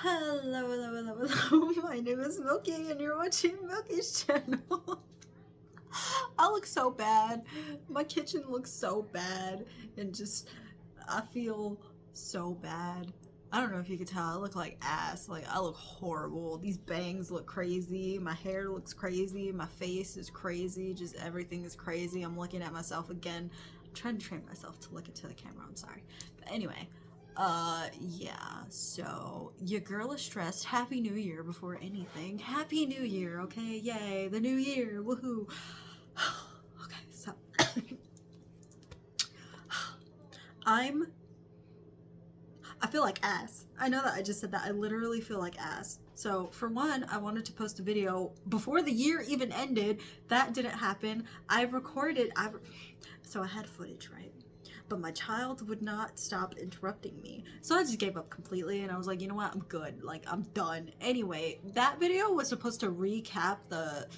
Hello, hello, hello, hello. My name is Milky and you're watching Milky's channel. I look so bad. My kitchen looks so bad and just, I feel so bad. I don't know if you could tell, I look like ass. Like, I look horrible. These bangs look crazy. My hair looks crazy. My face is crazy. Just everything is crazy. I'm looking at myself again. I'm trying to train myself to look into the camera. I'm sorry. But anyway, yeah, so your girl is stressed. Happy New Year before anything. Happy New Year, okay? Yay, the new year, woohoo. Okay, so I feel like ass. I know that I just said that. I literally feel like ass. So for one, I wanted to post a video before the year even ended. That didn't happen. So I had footage, right? But my child would not stop interrupting me. So I just gave up completely and I was like, you know what? I'm good. Like, I'm done. Anyway, that video was supposed to recap the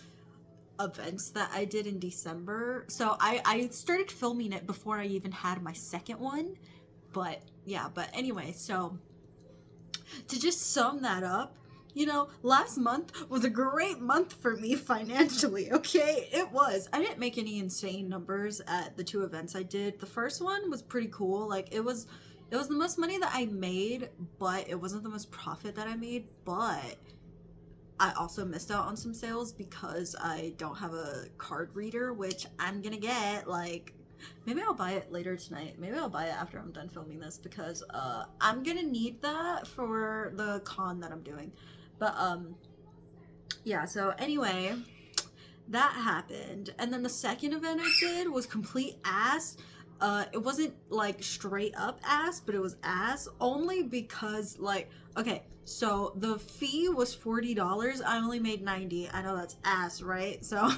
events that I did in December. So I started filming it before I even had my second one. But yeah, but anyway, so to just sum that up, you know, last month was a great month for me financially, okay? It was. I didn't make any insane numbers at the two events I did. The first one was pretty cool. Like, it was the most money that I made, but it wasn't the most profit that I made. But I also missed out on some sales because I don't have a card reader, which I'm gonna get. Like, maybe I'll buy it later tonight. Maybe I'll buy it after I'm done filming this because I'm gonna need that for the con that I'm doing. But yeah, so anyway, that happened. And then the second event I did was complete ass. It wasn't like straight up ass, but it was ass only because, like, okay, so the fee was $40. I only made 90. I know that's ass, right? So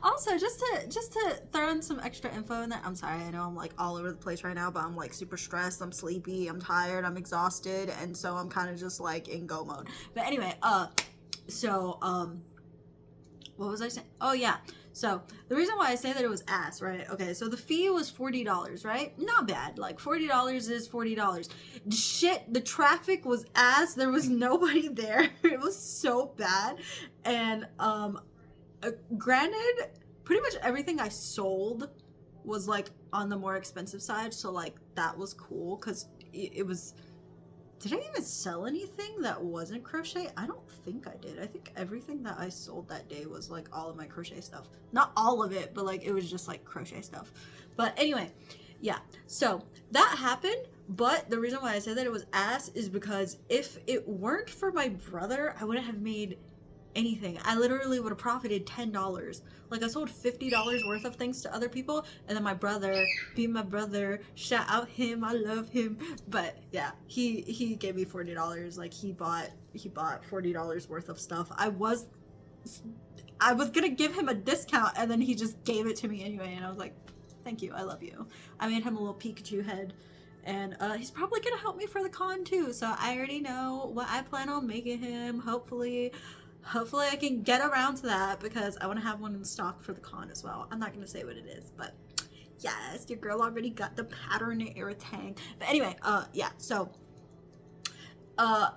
also, just to throw in some extra info in there. I'm sorry, I know I'm like all over the place right now, but I'm like super stressed, I'm sleepy, I'm tired, I'm exhausted, and so I'm kind of just like in go mode. But anyway, what was I saying? Oh yeah. So the reason why I say that it was ass, right? Okay, so the fee was $40, right? Not bad. Like, $40 is $40. Shit, the traffic was ass. There was nobody there. It was so bad. And granted, pretty much everything I sold was like on the more expensive side, so like that was cool because it was. Did I even sell anything that wasn't crochet? I don't think I did. I think everything that I sold that day was like all of my crochet stuff. Not all of it, but like it was just like crochet stuff. But anyway, yeah. So that happened, but the reason why I said that it was ass is because if it weren't for my brother, I wouldn't have made anything. I literally would have profited $10. Like, I sold $50 worth of things to other people, and then my brother, being my brother, shout out him, I love him. But yeah, he gave me $40. Like, he bought $40 worth of stuff. I was gonna give him a discount, and then he just gave it to me anyway, and I was like, thank you, I love you. I made him a little Pikachu head. And he's probably gonna help me for the con too, so I already know what I plan on making him. Hopefully I can get around to that because I want to have one in stock for the con as well. I'm not going to say what it is, but yes, your girl already got the pattern and everything. But anyway, yeah, so the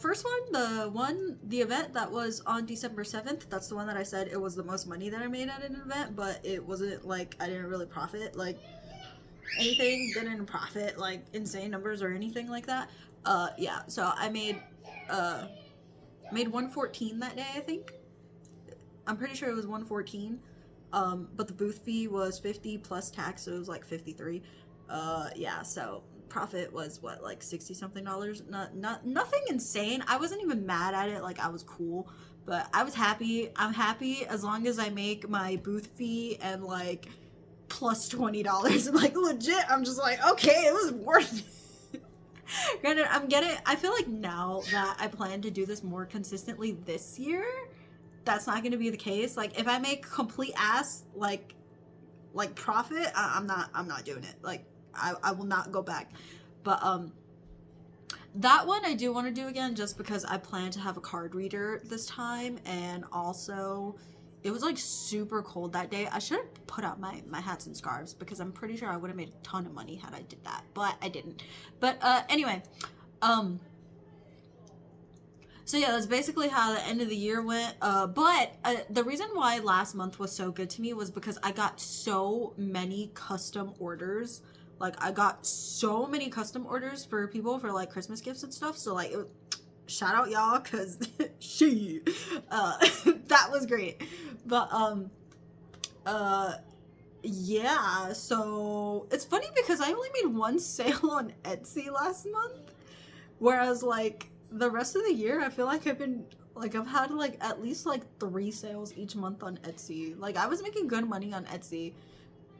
first one, the event that was on December 7th, that's the one that I said it was the most money that I made at an event, but it wasn't like I didn't really profit like anything, didn't profit like insane numbers or anything like that. Yeah, so I made 114 that day, I think. I'm pretty sure it was 114. But the booth fee was 50 plus tax, so it was like 53. Yeah, so profit was what, like 60 something dollars. Nothing insane. I wasn't even mad at it, like I was cool, but I was happy. I'm happy as long as I make my booth fee and like plus $20. Like, legit, I'm just like, okay, it was worth it. Granted, I feel like now that I plan to do this more consistently this year, that's not going to be the case. Like, if I make complete ass, like profit, I'm not doing it. Like, I will not go back. But, that one I do want to do again just because I plan to have a card reader this time, and also it was like super cold that day. I should have put out my hats and scarves because I'm pretty sure I would have made a ton of money had I did that, but I didn't. But anyway, so yeah, that's basically how the end of the year went. But the reason why last month was so good to me was because I got so many custom orders. Like, I got so many custom orders for people for like Christmas gifts and stuff. So like, shout out y'all, cause that was great. But yeah. So it's funny because I only made one sale on Etsy last month, whereas like the rest of the year, I feel like I've had like at least like 3 sales each month on Etsy. Like, I was making good money on Etsy,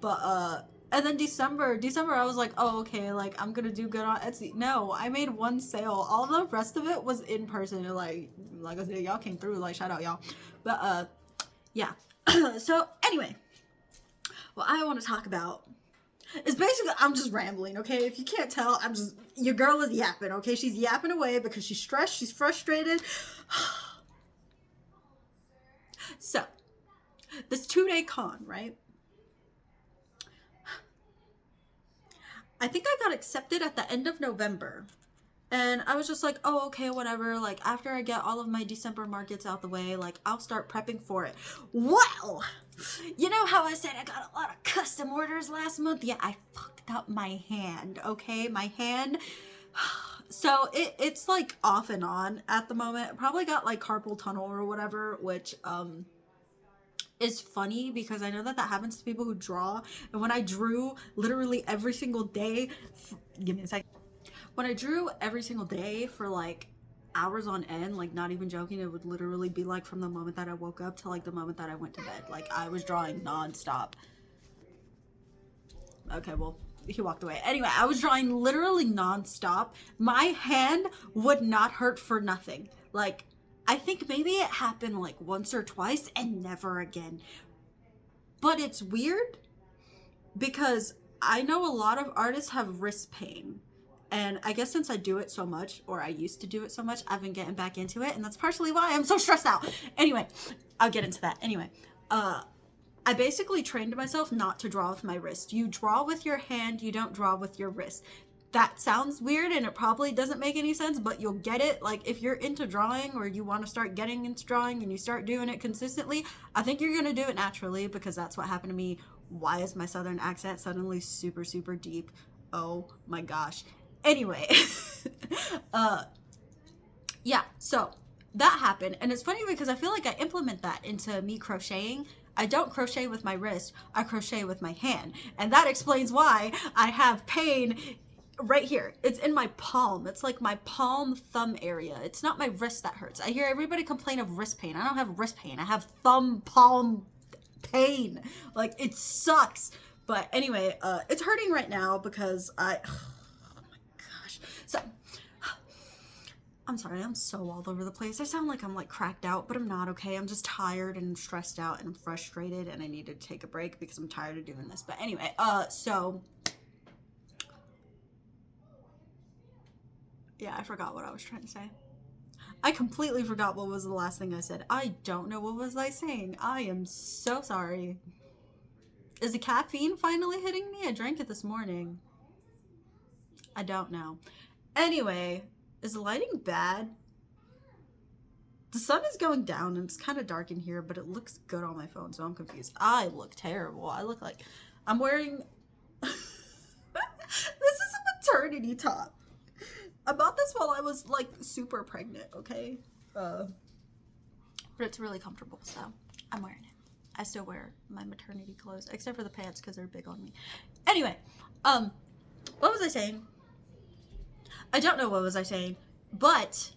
but and then December I was like, oh, okay, like I'm gonna do good on Etsy. No, I made 1 sale. All the rest of it was in person. And like I said, y'all came through. Like, shout out y'all. But yeah. So anyway, what I want to talk about is basically, I'm just rambling, okay? If you can't tell, your girl is yapping, okay? She's yapping away because she's stressed, she's frustrated. So, this 2-day con, right? I think I got accepted at the end of November. And I was just like, oh, okay, whatever. Like, after I get all of my December markets out the way, like, I'll start prepping for it. Well, you know how I said I got a lot of custom orders last month? Yeah, I fucked up my hand, okay? My hand. So it's like off and on at the moment. I probably got like carpal tunnel or whatever, which is funny because I know that happens to people who draw. And when I drew literally every single day, give me a second. When I drew every single day for like hours on end, like not even joking, it would literally be like from the moment that I woke up to like the moment that I went to bed. Like, I was drawing nonstop. Okay, well, he walked away. Anyway, I was drawing literally nonstop. My hand would not hurt for nothing. Like, I think maybe it happened like once or twice and never again. But it's weird because I know a lot of artists have wrist pain. And I guess since I do it so much, or I used to do it so much, I've been getting back into it. And that's partially why I'm so stressed out. Anyway, I'll get into that. Anyway, I basically trained myself not to draw with my wrist. You draw with your hand, you don't draw with your wrist. That sounds weird and it probably doesn't make any sense, but you'll get it. Like, if you're into drawing or you want to start getting into drawing and you start doing it consistently, I think you're going to do it naturally, because that's what happened to me. Why is my southern accent suddenly super, super deep? Oh my gosh. Anyway, yeah, so that happened. And it's funny because I feel like I implement that into me crocheting. I don't crochet with my wrist, I crochet with my hand. And that explains why I have pain right here. It's in my palm. It's like my palm thumb area. It's not my wrist that hurts. I hear everybody complain of wrist pain. I don't have wrist pain. I have thumb palm pain. Like, it sucks. But anyway, it's hurting right now because so, I'm sorry, I'm so all over the place. I sound like I'm like cracked out, but I'm not, okay? I'm just tired and stressed out and frustrated, and I need to take a break because I'm tired of doing this. But anyway, so yeah, I forgot what I was trying to say. I completely forgot what was the last thing I said. I don't know what was I saying. I am so sorry. Is the caffeine finally hitting me? I drank it this morning. I don't know. Anyway, is the lighting bad? The sun is going down and it's kind of dark in here, but it looks good on my phone, so I'm confused. I look terrible. I look like I'm wearing... This is a maternity top. I bought this while I was like super pregnant, okay? But it's really comfortable, so I'm wearing it. I still wear my maternity clothes, except for the pants because they're big on me. Anyway, what was I saying? I don't know what was I saying, but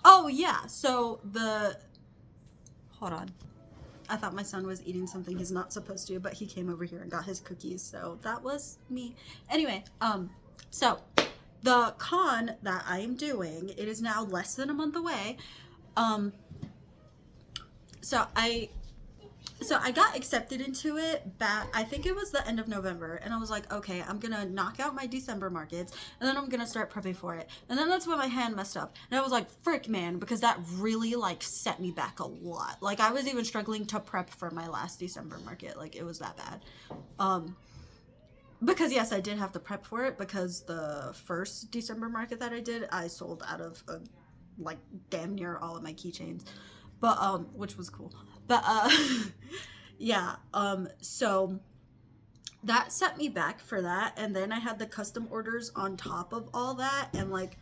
oh yeah, so hold on. I thought my son was eating something he's not supposed to, but he came over here and got his cookies, so that was me. Anyway, so the con that I am doing, it is now less than a month away. So So I got accepted into it back, I think it was the end of November, and I was like, okay, I'm gonna knock out my December markets, and then I'm gonna start prepping for it. And then that's when my hand messed up, and I was like, frick, man, because that really like set me back a lot. Like I was even struggling to prep for my last December market, like it was that bad. Because yes, I did have to prep for it, because the first December market that I did, I sold out of like damn near all of my keychains, but which was cool. But yeah, so that set me back for that, and then I had the custom orders on top of all that, and like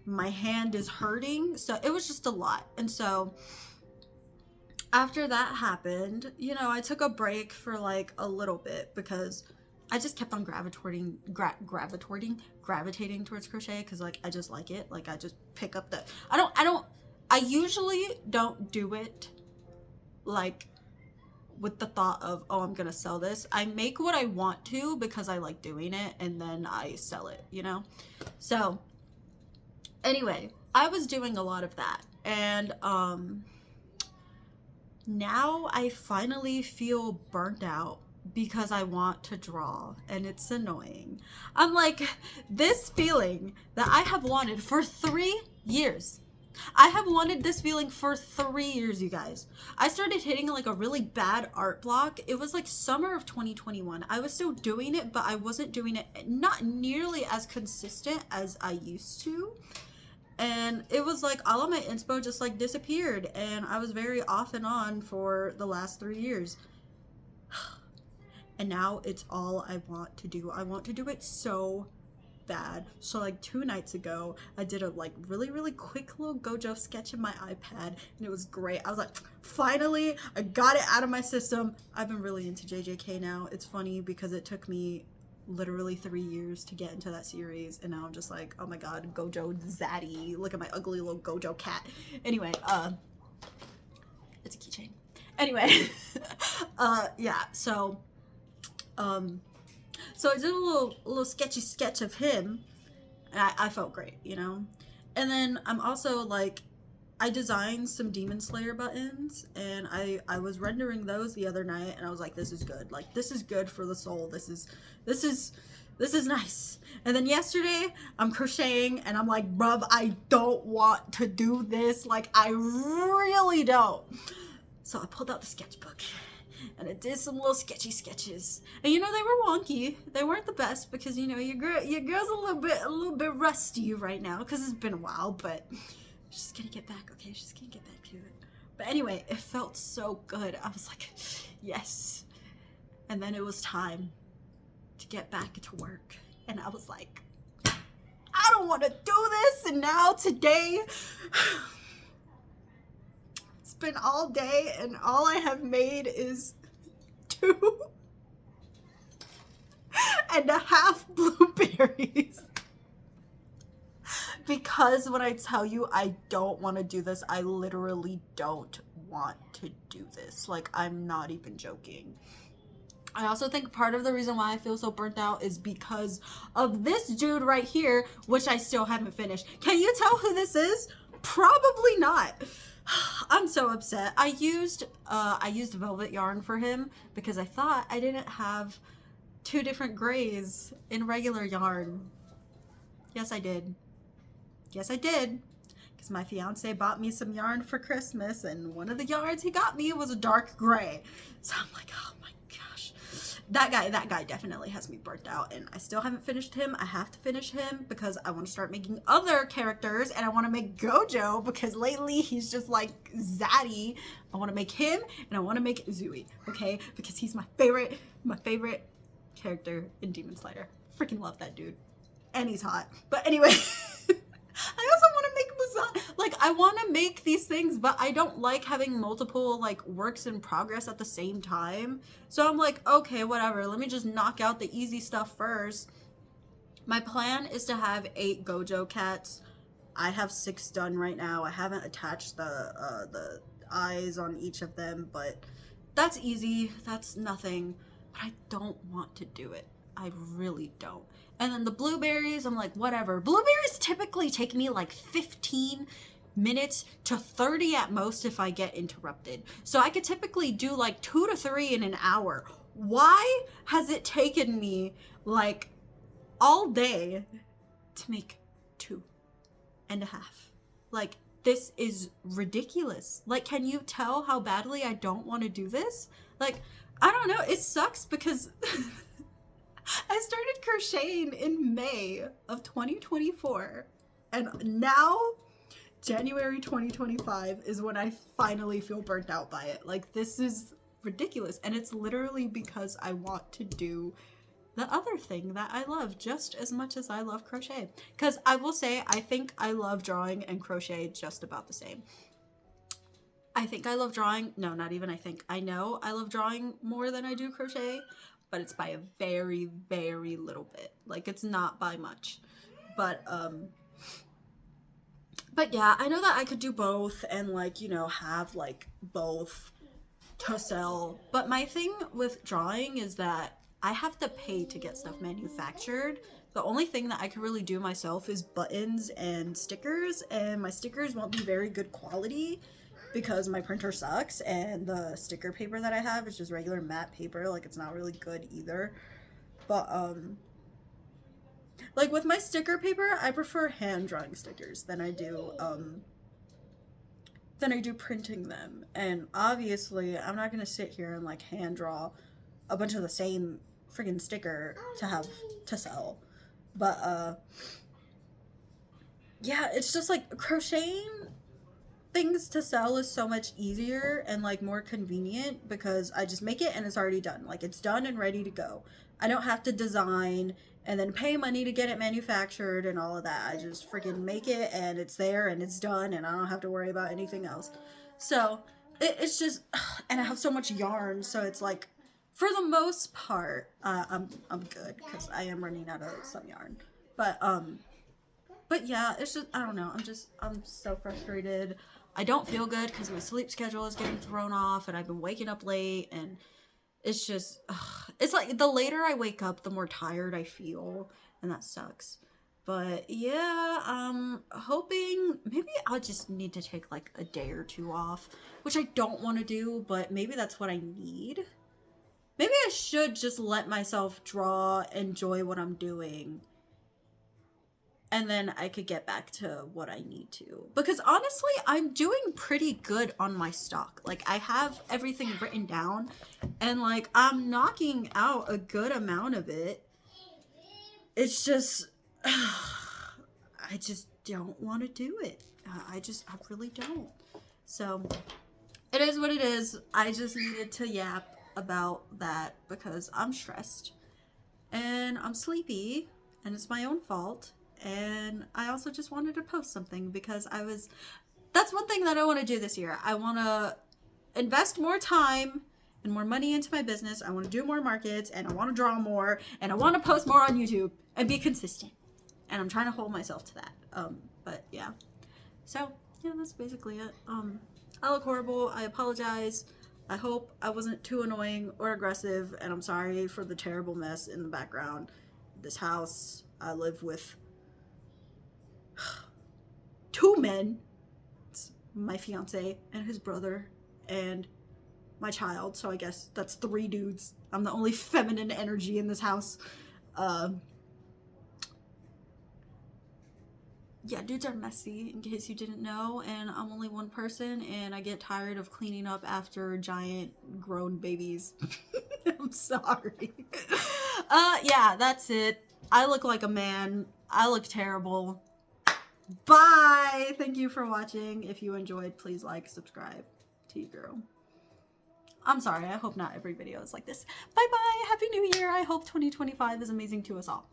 my hand is hurting, so it was just a lot. And so after that happened, you know, I took a break for like a little bit, because I just kept on gravitating towards crochet, because like I just like it. Like I just pick up the I usually don't do it like with the thought of, oh, I'm gonna sell this. I make what I want to because I like doing it, and then I sell it, you know? So anyway, I was doing a lot of that, and now I finally feel burnt out because I want to draw, and it's annoying. I'm like, this feeling that I have wanted for 3 years. I have wanted this feeling for 3 years, you guys. I started hitting like a really bad art block. It was like summer of 2021. I was still doing it, but I wasn't doing it not nearly as consistent as I used to. And it was like all of my inspo just like disappeared, and I was very off and on for the last 3 years. And now it's all I want to do. I want to do it so bad. So like 2 nights ago, I did a like really quick little Gojo sketch in my iPad, and it was great. I was like, finally, I got it out of my system. I've been really into JJK now. It's funny because it took me literally 3 years to get into that series, and now I'm just like, oh my god, Gojo Zaddy. Look at my ugly little Gojo cat. Anyway, it's a keychain. Anyway, yeah, so I did a little sketchy sketch of him, and I felt great, you know? And then I'm also like, I designed some Demon Slayer buttons, and I was rendering those the other night, and I was like, this is good. Like, this is good for the soul. This is nice. And then yesterday, I'm crocheting, and I'm like, bruv, I don't want to do this. Like, I really don't. So I pulled out the sketchbook, and I did some little sketchy sketches. And you know, they were wonky. They weren't the best, because you know, your girl's a little bit rusty right now, because it's been a while, but she's gonna get back, okay? She's gonna get back to it. But anyway, it felt so good. I was like, yes. And then it was time to get back to work. And I was like, I don't want to do this. And now today, it's been all day, and all I have made is 2.5 blueberries. Because when I tell you I don't want to do this, I literally don't want to do this. Like, I'm not even joking. I also think part of the reason why I feel so burnt out is because of this dude right here, which I still haven't finished. Can you tell who this is? Probably not. I'm so upset. I used velvet yarn for him because I thought I didn't have 2 different grays in regular yarn. Yes, I did. Yes, I did. Because my fiance bought me some yarn for Christmas, and one of the yarns he got me was a dark gray. So I'm like, oh my gosh. That guy definitely has me burnt out, and I still haven't finished him. I have to finish him because I want to start making other characters, and I want to make Gojo because lately he's just like zaddy. I want to make him, and I want to make Zui, okay? Because he's my favorite character in Demon Slayer. Freaking love that dude. And he's hot. But anyway, I also want to make Muzan. Like, I want to make these things, but I don't like having multiple, like, works in progress at the same time. So I'm like, okay, whatever. Let me just knock out the easy stuff first. My plan is to have 8 Gojo cats. I have 6 done right now. I haven't attached the eyes on each of them, but that's easy. That's nothing. But I don't want to do it. I really don't. And then the blueberries, I'm like, whatever. Blueberries typically take me like 15 minutes to 30 at most if I get interrupted. So I could typically do like 2 to 3 in an hour. Why has it taken me like all day to make 2.5? Like, this is ridiculous. Like, can you tell how badly I don't want to do this? Like, I don't know. It sucks because I started crocheting in May of 2024. And now, January 2025 is when I finally feel burnt out by it. Like, this is ridiculous. And it's literally because I want to do the other thing that I love just as much as I love crochet. Because I will say, I think I love drawing and crochet just about the same. I think I love drawing. No, not even I think. I know I love drawing more than I do crochet, but it's by a very, very little bit. Like, it's not by much. But yeah, I know that I could do both and, like, you know, have like both to sell. But my thing with drawing is that I have to pay to get stuff manufactured. The only thing that I can really do myself is buttons and stickers, and my stickers won't be very good quality because my printer sucks, and the sticker paper that I have is just regular matte paper. Like, it's not really good either. But like with my sticker paper, I prefer hand drawing stickers than I do printing them. And obviously I'm not gonna sit here and like hand draw a bunch of the same friggin' sticker to have to sell. But yeah, it's just like crocheting things to sell is so much easier and like more convenient because I just make it and it's already done. Like, it's done and ready to go. I don't have to design and then pay money to get it manufactured and all of that. I just freaking make it and it's there and it's done and I don't have to worry about anything else. So it's just, and I have so much yarn, so it's like, for the most part, I'm good because I am running out of some yarn. But yeah, it's just, I don't know. I'm so frustrated. I don't feel good because my sleep schedule is getting thrown off and I've been waking up late, and it's just, it's like the later I wake up, the more tired I feel, and that sucks. But yeah, I'm hoping maybe I'll just need to take like a day or two off, which I don't want to do, but maybe that's what I need. Maybe I should just let myself draw, enjoy what I'm doing, and then I could get back to what I need to. Because honestly, I'm doing pretty good on my stock. Like, I have everything written down, and like, I'm knocking out a good amount of it. It's just, I just don't want to do it. I really don't. So, it is what it is. I just needed to yap about that because I'm stressed and I'm sleepy and it's my own fault, and I also just wanted to post something because that's one thing that I want to do this year. I want to invest more time and more money into my business. I want to do more markets, and I want to draw more, and I want to post more on YouTube and be consistent, and I'm trying to hold myself to that. But yeah, so yeah, that's basically it. I look horrible. I apologize. I hope I wasn't too annoying or aggressive, and I'm sorry for the terrible mess in the background. This house, I live with 2 men. It's my fiance and his brother and my child, so I guess that's 3 dudes. I'm the only feminine energy in this house. Yeah, dudes are messy, in case you didn't know, and I'm only one person, and I get tired of cleaning up after giant grown babies. I'm sorry. Yeah, that's it. I look like a man. I look terrible. Bye! Thank you for watching. If you enjoyed, please like, subscribe to you, girl. I'm sorry, I hope not every video is like this. Bye-bye! Happy New Year! I hope 2025 is amazing to us all.